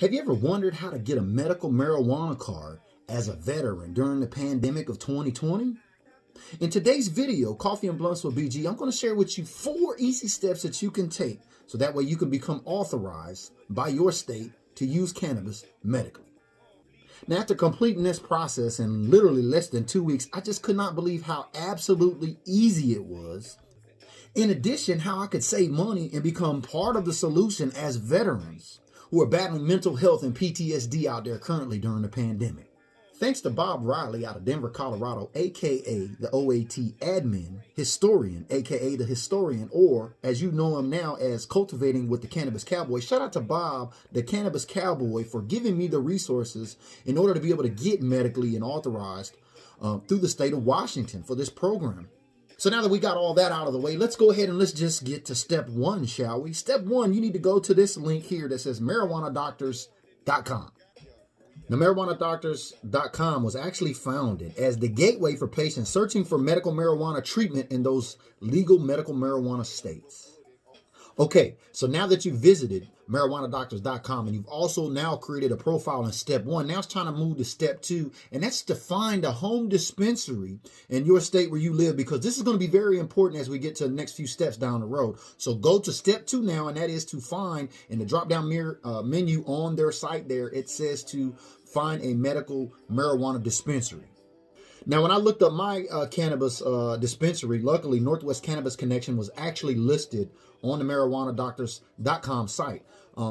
Have you ever wondered how to get a medical marijuana card as a veteran during the pandemic of 2020? In today's video, Coffee and Blunts with BG, I'm going to share with you 4 easy steps that you can take so that way you can become authorized by your state to use cannabis medically. Now, after completing this process in literally less than 2 weeks, I just could not believe how absolutely easy it was. In addition, how I could save money and become part of the solution as veterans who are battling mental health and PTSD out there currently during the pandemic. Thanks to Bob Riley out of Denver, Colorado, aka the OAT admin, historian, aka the historian, or as you know him now as Cultivating with the Cannabis Cowboy. Shout out to Bob, the Cannabis Cowboy, for giving me the resources in order to be able to get medically and authorized through the state of Washington for this program. So now that we got all that out of the way, let's go ahead and let's just get to step 1, shall we? Step 1, you need to go to this link here that says marijuanadoctors.com. Now, marijuanadoctors.com was actually founded as the gateway for patients searching for medical marijuana treatment in those legal medical marijuana states. Okay, so now that you've visited marijuanadoctors.com and you've also now created a profile in step 1, now it's time to move to step 2, and that's to find a home dispensary in your state where you live, because this is going to be very important as we get to the next few steps down the road. So go to step 2 now, and that is to find in the drop-down menu on their site there, it says to find a medical marijuana dispensary. Now, when I looked up my cannabis dispensary, luckily Northwest Cannabis Connection was actually listed on the marijuanadoctors.com site.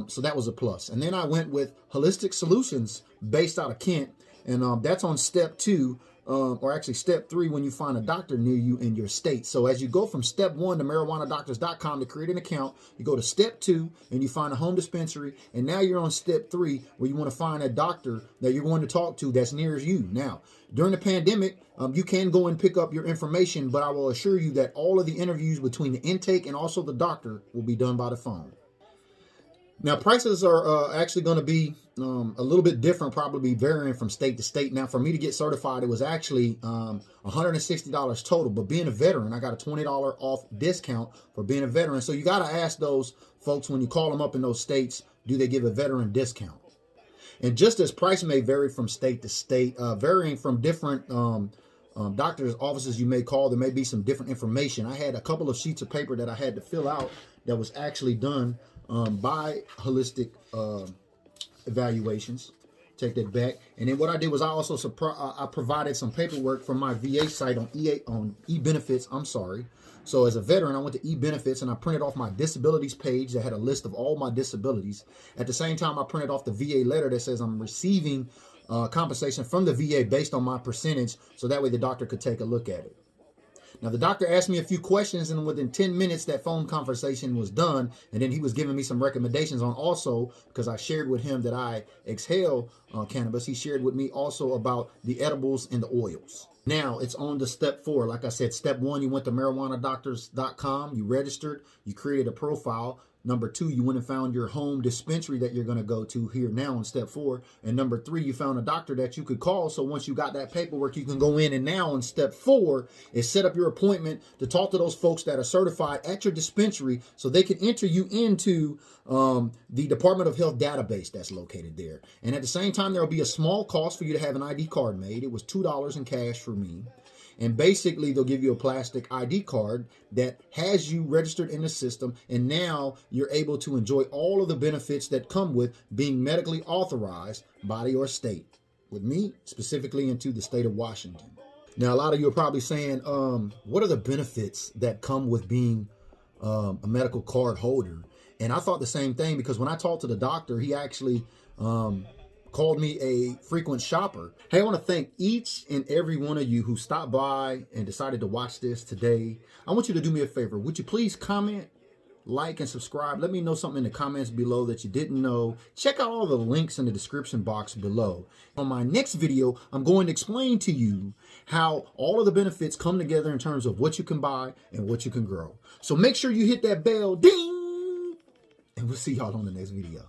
So that was a plus. And then I went with Holistic Solutions based out of Kent. And that's on step 2, or actually step 3, when you find a doctor near you in your state. So as you go from step 1 to marijuanadoctors.com to create an account, you go to step 2 and you find a home dispensary. And now you're on step 3 where you want to find a doctor that you're going to talk to that's near you. Now, during the pandemic, you can go and pick up your information, but I will assure you that all of the interviews between the intake and also the doctor will be done by the phone. Now, prices are actually going to be a little bit different, probably varying from state to state. Now, for me to get certified, it was actually $160 total. But being a veteran, I got a $20 off discount for being a veteran. So you got to ask those folks when you call them up in those states, do they give a veteran discount? And just as price may vary from state to state, varying from different doctors' offices you may call, there may be some different information. I had a couple of sheets of paper that I had to fill out that was actually done by Holistic Evaluations. Take that back. And then what I did was I also I provided some paperwork from my VA site on e-benefits. I'm sorry. So as a veteran, I went to e-benefits and I printed off my disabilities page that had a list of all my disabilities. At the same time, I printed off the VA letter that says I'm receiving compensation from the VA based on my percentage, so that way the doctor could take a look at it. Now, the doctor asked me a few questions, and within 10 minutes, that phone conversation was done. And then he was giving me some recommendations on also, because I shared with him that I exhale cannabis. He shared with me also about the edibles and the oils. Now, it's on to step 4. Like I said, step 1, you went to marijuanadoctors.com. You registered. You created a profile. Number 2, you went and found your home dispensary that you're going to go to here now in step 4. And number 3, you found a doctor that you could call. So once you got that paperwork, you can go in. And now in step 4 is set up your appointment to talk to those folks that are certified at your dispensary so they can enter you into the Department of Health database that's located there. And at the same time, there will be a small cost for you to have an ID card made. It was $2 in cash for me. And basically, they'll give you a plastic ID card that has you registered in the system. And now you're able to enjoy all of the benefits that come with being medically authorized by your state. With me, specifically into the state of Washington. Now, a lot of you are probably saying, what are the benefits that come with being a medical card holder? And I thought the same thing, because when I talked to the doctor, he actually called me a frequent shopper. Hey, I want to thank each and every one of you who stopped by and decided to watch this today. I want you to do me a favor. Would you please comment, like, and subscribe? Let me know something in the comments below that you didn't know. Check out all the links in the description box below. On my next video, I'm going to explain to you how all of the benefits come together in terms of what you can buy and what you can grow. So make sure you hit that bell, ding, and we'll see y'all on the next video.